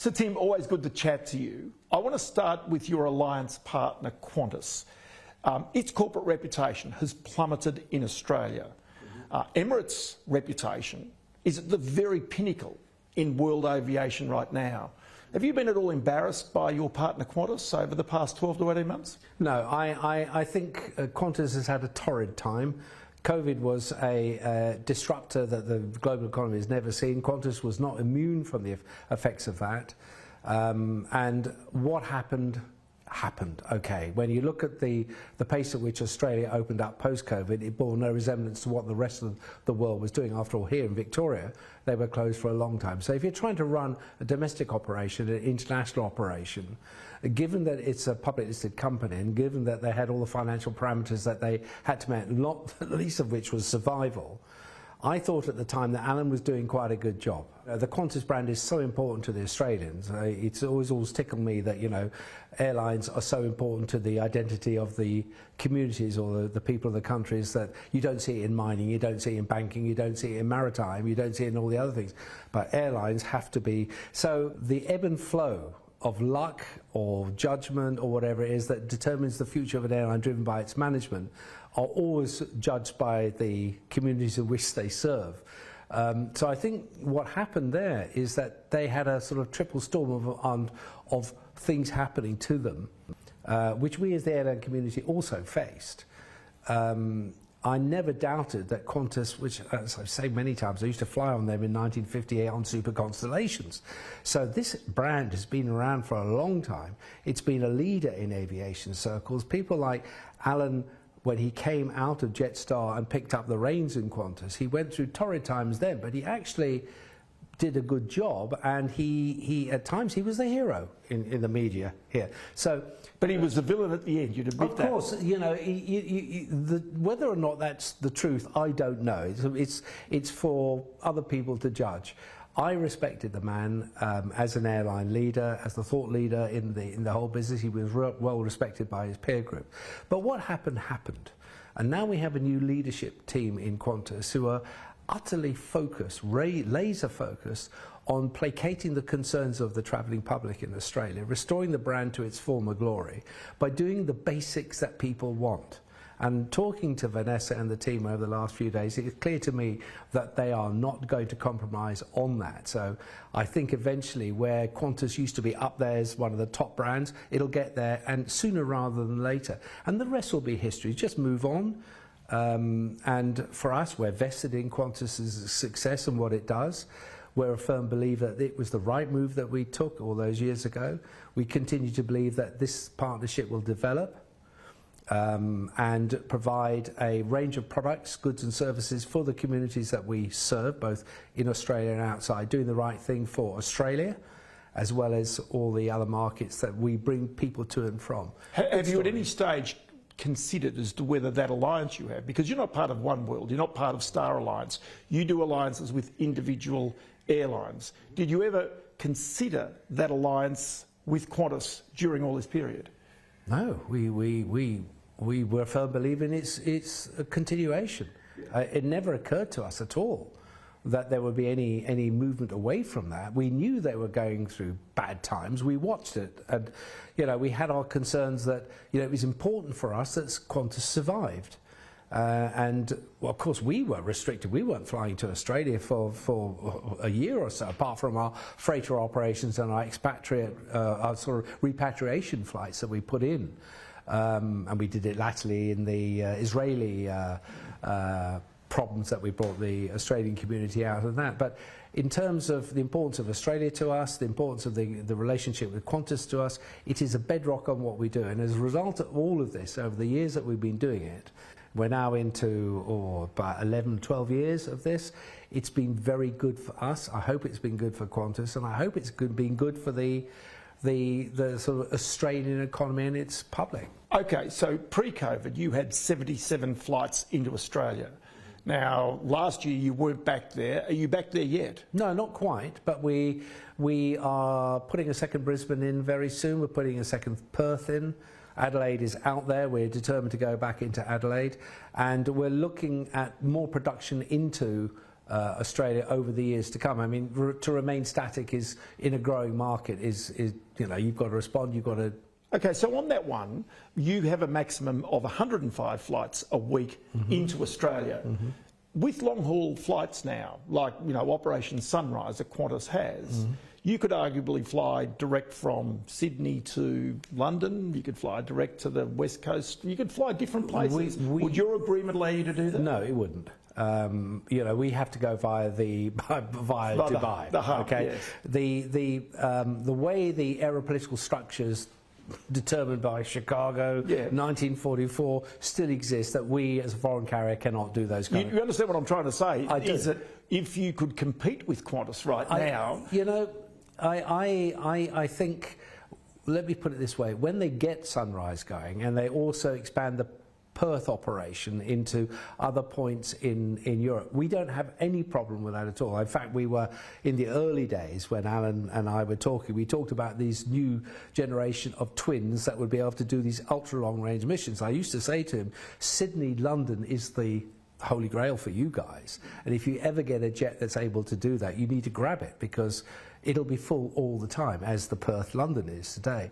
So Tim, always good to chat to you. I want to start with your alliance partner Qantas. Its corporate reputation has plummeted in Australia. Emirates' reputation is at the very pinnacle in world aviation right now. Have you been at all embarrassed by your partner Qantas over the past 12 to 18 months? No, I think Qantas has had a torrid time. COVID was a disruptor that the global economy has never seen. Qantas was not immune from the effects of that. And what happened, okay. When you look at the pace at which Australia opened up post-COVID, it bore no resemblance to what the rest of the world was doing. After all, here in Victoria, they were closed for a long time. So if you're trying to run a domestic operation, an international operation, given that it's a public listed company and given that they had all the financial parameters that they had to meet, not the least of which was survival, I thought at the time that Alan was doing quite a good job. The Qantas brand is so important to the Australians. It's always tickled me that, you know, airlines are so important to the identity of the communities or the people of the countries that you don't see it in mining, you don't see it in banking, you don't see it in maritime, you don't see it in all the other things. But airlines have to be. So the ebb and flow of luck or judgment or whatever it is that determines the future of an airline driven by its management are always judged by the communities in which they serve. So I think what happened there is that they had a sort of triple storm of things happening to them, which we as the airline community also faced. I never doubted that Qantas, which as I've said many times, I used to fly on them in 1958 on Super Constellations. So this brand has been around for a long time. It's been a leader in aviation circles. People like Alan, when he came out of Jetstar and picked up the reins in Qantas, he went through torrid times then, but he actually did a good job, and he at times he was the hero in the media here. So, but he was the villain at the end. You'd admit that. Of course, you know, whether or not that's the truth, I don't know. It's for other people to judge. I respected the man as an airline leader, as the thought leader in the whole business. He was well respected by his peer group. But what happened, and now we have a new leadership team in Qantas who are utterly focused, laser focused on placating the concerns of the travelling public in Australia, restoring the brand to its former glory by doing the basics that people want. And talking to Vanessa and the team over the last few days, it's clear to me that they are not going to compromise on that. So I think eventually where Qantas used to be up there as one of the top brands, it'll get there, and sooner rather than later. And the rest will be history. Just move on. And for us, we're vested in Qantas's success and what it does. We're a firm believer that it was the right move that we took all those years ago. We continue to believe that this partnership will develop and provide a range of products, goods and services for the communities that we serve, both in Australia and outside, doing the right thing for Australia, as well as all the other markets that we bring people to and from. Have you at any stage considered as to whether that alliance you have, because you're not part of One World, you're not part of Star Alliance, you do alliances with individual airlines. Did you ever consider that alliance with Qantas during all this period? No, we were a firm believer in its continuation. It never occurred to us at all that there would be any movement away from that. We knew they were going through bad times. We watched it, and you know, we had our concerns that, you know, it was important for us that Qantas survived. And well, of course we were restricted. We weren't flying to Australia for a year or so, apart from our freighter operations and our our sort of repatriation flights that we put in. And we did it latterly in the Israeli problems that we brought the Australian community out of that. But in terms of the importance of Australia to us, the importance of the relationship with Qantas to us, it is a bedrock on what we do. And as a result of all of this, over the years that we've been doing it, we're now into about 11, 12 years of this. It's been very good for us. I hope it's been good for Qantas, and I hope it's been good for the sort of Australian economy and its public. Okay, so pre-COVID, you had 77 flights into Australia. Now, last year you weren't back there. Are you back there yet? No, not quite, but we are putting a second Brisbane in very soon. We're putting a second Perth in. Adelaide is out there. We're determined to go back into Adelaide, and we're looking at more production into Australia over the years to come. I mean, to remain static is in a growing market is you know, you've got to respond. You've got to. Okay, so on that one, you have a maximum of 105 flights a week into Australia. With long-haul flights now, like, you know, Operation Sunrise that Qantas has, you could arguably fly direct from Sydney to London, you could fly direct to the West Coast, you could fly different places. Would your agreement allow you to do that? No, it wouldn't. You know, we have to go via Dubai. The hub, okay. Yes. The way the aeropolitical structures determined by Chicago, 1944, still exist, that we as a foreign carrier cannot do those kind You understand what I'm trying to say? I do. Is that if you could compete with Qantas now... You know, I think, let me put it this way, when they get Sunrise going and they also expand the Perth operation into other points in Europe, we don't have any problem with that at all. In fact, we were, in the early days when Alan and I were talking, we talked about these new generation of twins that would be able to do these ultra long range missions. I used to say to him, Sydney-London is the holy grail for you guys, and if you ever get a jet that's able to do that, you need to grab it, because it'll be full all the time, as the Perth-London is today.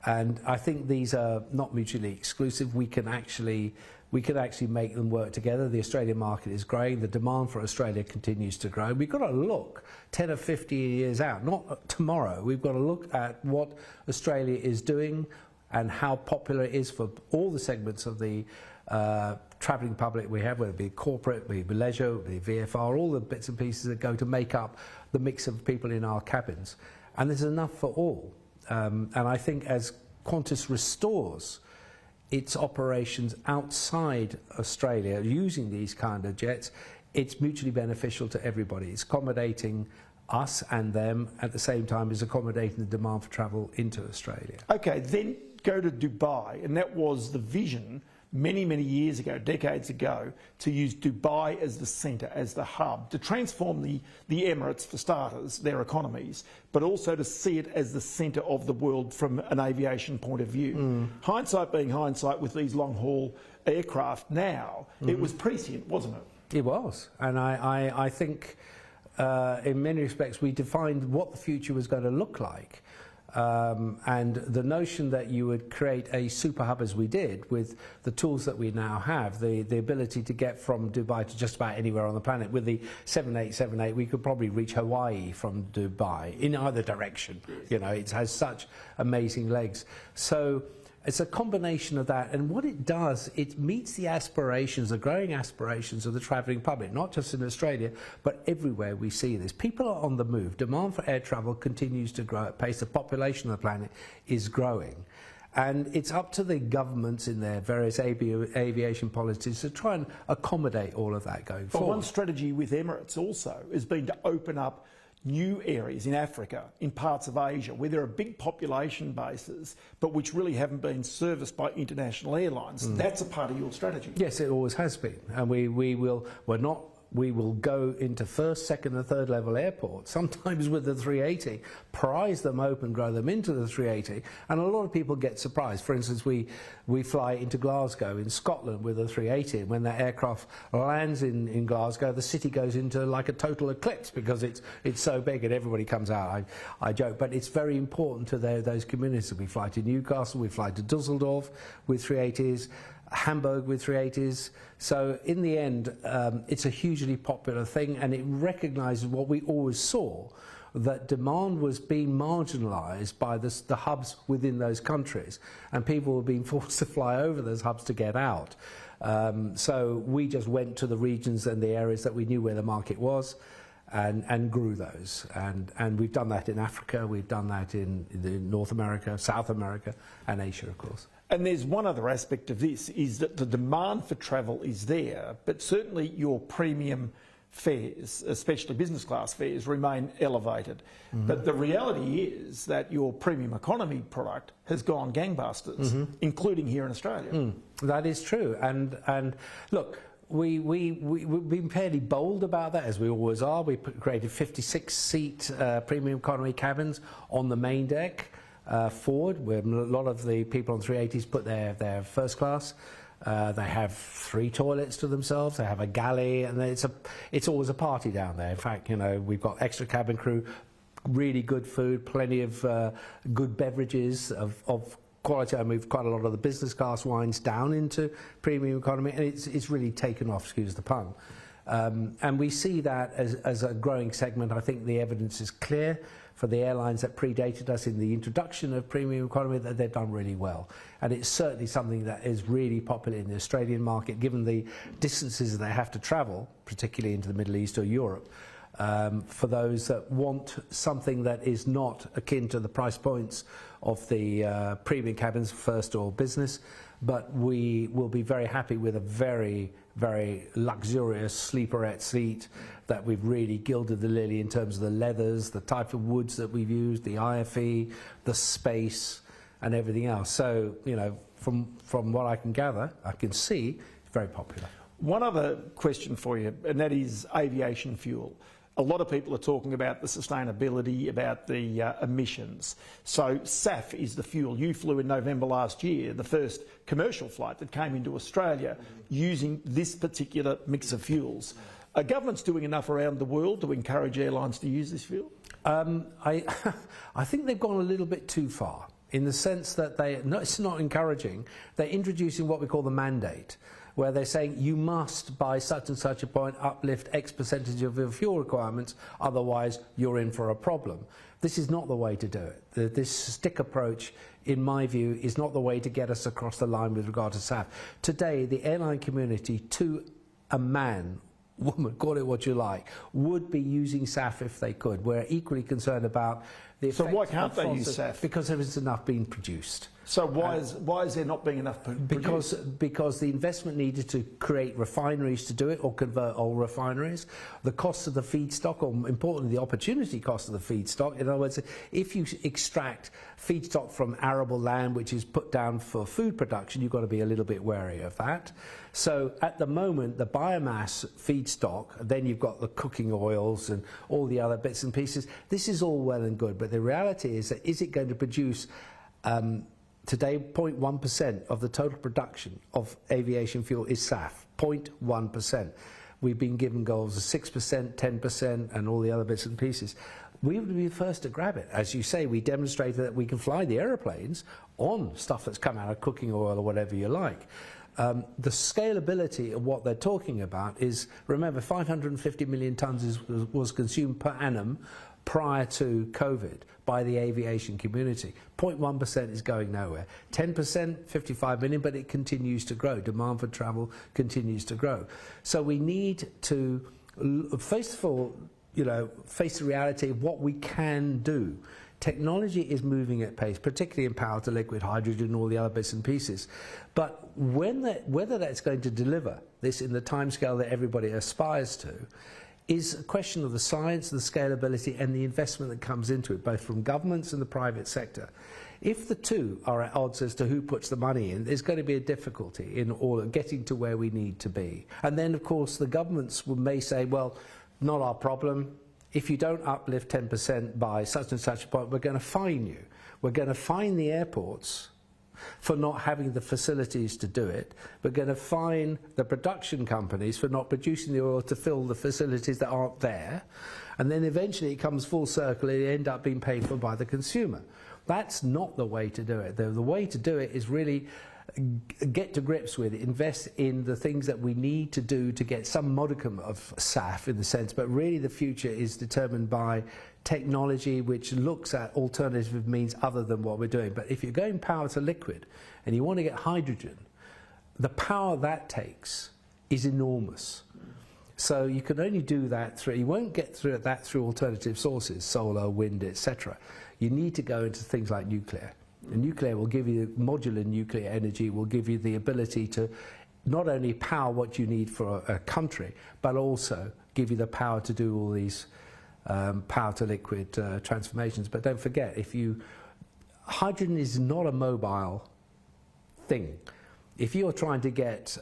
And I think these are not mutually exclusive. We can actually make them work together. The Australian market is growing. The demand for Australia continues to grow. We've got to look 10 or 15 years out, not tomorrow. We've got to look at what Australia is doing and how popular it is for all the segments of the travelling public we have, whether it be corporate, whether it be leisure, whether it be VFR, all the bits and pieces that go to make up the mix of people in our cabins. And there's enough for all. And I think as Qantas restores its operations outside Australia using these kind of jets, it's mutually beneficial to everybody. It's accommodating us and them at the same time as accommodating the demand for travel into Australia. Okay, then go to Dubai, and that was the vision many, many years ago, decades ago, to use Dubai as the centre, as the hub, to transform the Emirates, for starters, their economies, but also to see it as the centre of the world from an aviation point of view. Hindsight being hindsight with these long-haul aircraft now, it was prescient, wasn't it? It was, and I think in many respects we defined what the future was going to look like. And the notion that you would create a super hub, as we did, with the tools that we now have, the ability to get from Dubai to just about anywhere on the planet. With the 7878, we could probably reach Hawaii from Dubai in either direction. You know, it has such amazing legs. So it's a combination of that, and what it does, it meets the aspirations, the growing aspirations of the travelling public, not just in Australia, but everywhere we see this. People are on the move. Demand for air travel continues to grow at pace. The population of the planet is growing. And it's up to the governments in their various aviation policies to try and accommodate all of that going forward. But one strategy with Emirates also has been to open up new areas in Africa, in parts of Asia, where there are big population bases, but which really haven't been serviced by international airlines. That's a part of your strategy. Yes, it always has been. And we will go into first, second and third level airports, sometimes with the 380, prize them open, grow them into the 380, and a lot of people get surprised. For instance, we fly into Glasgow in Scotland with a 380, and when that aircraft lands in Glasgow, the city goes into like a total eclipse because it's so big and everybody comes out. I joke, but it's very important to those communities. We fly to Newcastle, we fly to Dusseldorf with 380s, Hamburg with 380s. So in the end, it's a hugely popular thing, and it recognises what we always saw, that demand was being marginalised by the hubs within those countries, and people were being forced to fly over those hubs to get out. So we just went to the regions and the areas that we knew where the market was, and grew those. And we've done that in Africa, we've done that in North America, South America, and Asia, of course. And there's one other aspect of this, is that the demand for travel is there, but certainly your premium fares, especially business class fares, remain elevated. But the reality is that your premium economy product has gone gangbusters, including here in Australia. That is true. And look, we've been fairly bold about that, as we always are. We created 56-seat premium economy cabins on the main deck. Forward, where a lot of the people on 380s put their first class They have 3 toilets to themselves. They have a galley, and it's always a party down there. In fact, you know, we've got extra cabin crew, really good food, plenty of good beverages of quality. I moved quite a lot of the business class wines down into premium economy, and it's really taken off, excuse the pun. And we see that as a growing segment. I think the evidence is clear for the airlines that predated us in the introduction of premium economy, that they've done really well. And it's certainly something that is really popular in the Australian market, given the distances they have to travel, particularly into the Middle East or Europe, for those that want something that is not akin to the price points of the premium cabins, first or business. But we will be very happy with a very, very luxurious sleeperette seat that we've really gilded the lily in terms of the leathers, the type of woods that we've used, the IFE, the space, and everything else. So, you know, from what I can gather, I can see, it's very popular. One other question for you, and that is aviation fuel. A lot of people are talking about the sustainability, about the emissions. So SAF is the fuel. You flew in November last year, the first commercial flight that came into Australia using this particular mix of fuels. Are governments doing enough around the world to encourage airlines to use this fuel? I think they've gone a little bit too far, in the sense that it's not encouraging. They're introducing what we call the mandate, where they're saying you must, by such and such a point, uplift X percentage of your fuel requirements, otherwise you're in for a problem. This is not the way to do it. This stick approach, in my view, is not the way to get us across the line with regard to SAF. Today, the airline community, to a man, woman, call it what you like, would be using SAF if they could. We're equally concerned about the effects. So why can't they use SAF? Because there isn't enough being produced. So why is there not being enough produced? Because the investment needed to create refineries to do it, or convert old refineries, the cost of the feedstock, or importantly the opportunity cost of the feedstock. In other words, if you extract feedstock from arable land which is put down for food production, you've got to be a little bit wary of that. So at the moment, the biomass feedstock, then you've got the cooking oils and all the other bits and pieces. This is all well and good, but the reality is that, is it going to produce today, 0.1% of the total production of aviation fuel is SAF, 0.1%. We've been given goals of 6%, 10%, and all the other bits and pieces. We would be the first to grab it. As you say, we demonstrated that we can fly the aeroplanes on stuff that's come out of cooking oil or whatever you like. The scalability of what they're talking about is, remember, 550 million tonnes was consumed per annum prior to COVID by the aviation community. 0.1% is going nowhere. 10%, 55 million, but it continues to grow. Demand for travel continues to grow. So we need to, first of all, face the reality of what we can do. Technology is moving at pace, particularly in power to liquid, hydrogen, and all the other bits and pieces. But whether that's going to deliver this in the timescale that everybody aspires to is a question of the science, the scalability, and the investment that comes into it, both from governments and the private sector. If the two are at odds as to who puts the money in, there's going to be a difficulty in all getting to where we need to be. And then, of course, the governments may say, well, not our problem. If you don't uplift 10% by such and such a point, we're going to fine you. We're going to fine the airports for not having the facilities to do it. We're going to fine the production companies for not producing the oil to fill the facilities that aren't there. And then eventually it comes full circle and it ends up being paid for by the consumer. That's not the way to do it. The way to do it is really get to grips with it, invest in the things that we need to do to get some modicum of SAF in the sense, but really the future is determined by technology which looks at alternative means other than what we're doing. But if you're going power to liquid and you want to get hydrogen, the power that takes is enormous. So you can only do that through, you won't get through that through alternative sources, solar, wind, etc. You need to go into things like nuclear. And nuclear will give you, modular nuclear energy will give you the ability to not only power what you need for a country, but also give you the power to do all these power to liquid transformations. But don't forget, hydrogen is not a mobile thing. If you're trying to get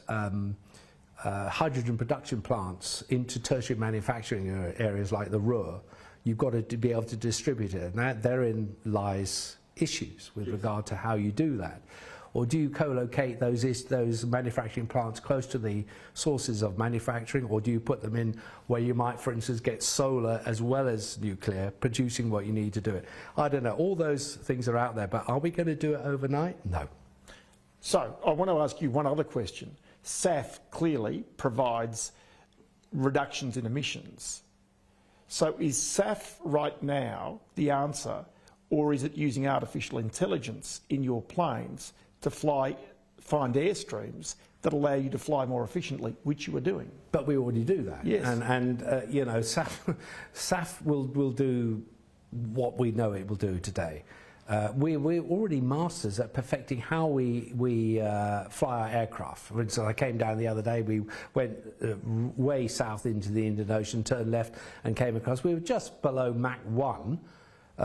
hydrogen production plants into tertiary manufacturing areas like the Ruhr, you've got to be able to distribute it, and therein lies issues with regard to how you do that. or do you co-locate those manufacturing plants close to the sources of manufacturing, or do you put them in where you might, for instance, get solar as well as nuclear, producing what you need to do it? I don't know. All those things are out there, but are we going to do it overnight? No. So I want to ask you one other question. SAF clearly provides reductions in emissions. So is SAF right now the answer, or is it using artificial intelligence in your planes to find airstreams that allow you to fly more efficiently, which you are doing? But we already do that. Yes. And you know, SAF will do what we know it will do today. We're already masters at perfecting how we fly our aircraft. For instance, I came down the other day, we went way south into the Indian Ocean, turned left and came across. We were just below Mach 1. The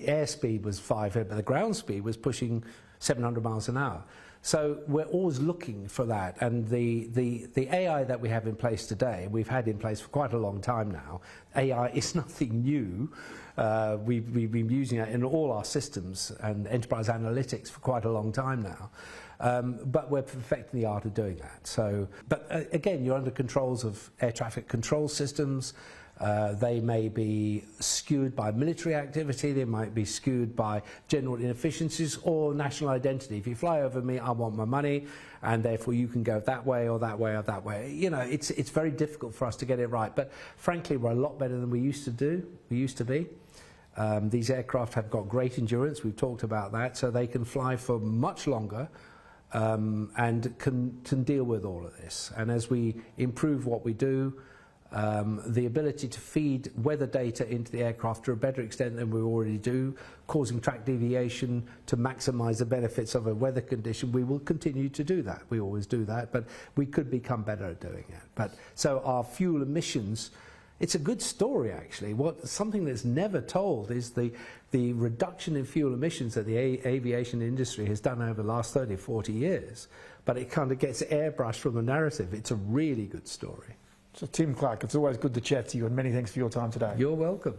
airspeed was 500, but the ground speed was pushing 700 miles an hour. So we're always looking for that, and the AI that we have in place today, we've had in place for quite a long time now. AI is nothing new. We've been using it in all our systems and enterprise analytics for quite a long time now. But we're perfecting the art of doing that. So, but again, you're under controls of air traffic control systems. They may be skewed by military activity, they might be skewed by general inefficiencies or national identity. If you fly over me, I want my money, and therefore you can go that way or that way or that way. You know, it's very difficult for us to get it right, but frankly, we're a lot better than we used to be. These aircraft have got great endurance, we've talked about that, so they can fly for much longer and can deal with all of this. And as we improve what we do, the ability to feed weather data into the aircraft to a better extent than we already do, causing track deviation to maximise the benefits of a weather condition, we will continue to do that. We always do that, but we could become better at doing it. But so our fuel emissions, it's a good story actually. Something that's never told is the reduction in fuel emissions that the aviation industry has done over the last 30, 40 years, but it kind of gets airbrushed from the narrative. It's a really good story. So Tim Clark, it's always good to chat to you, and many thanks for your time today. You're welcome.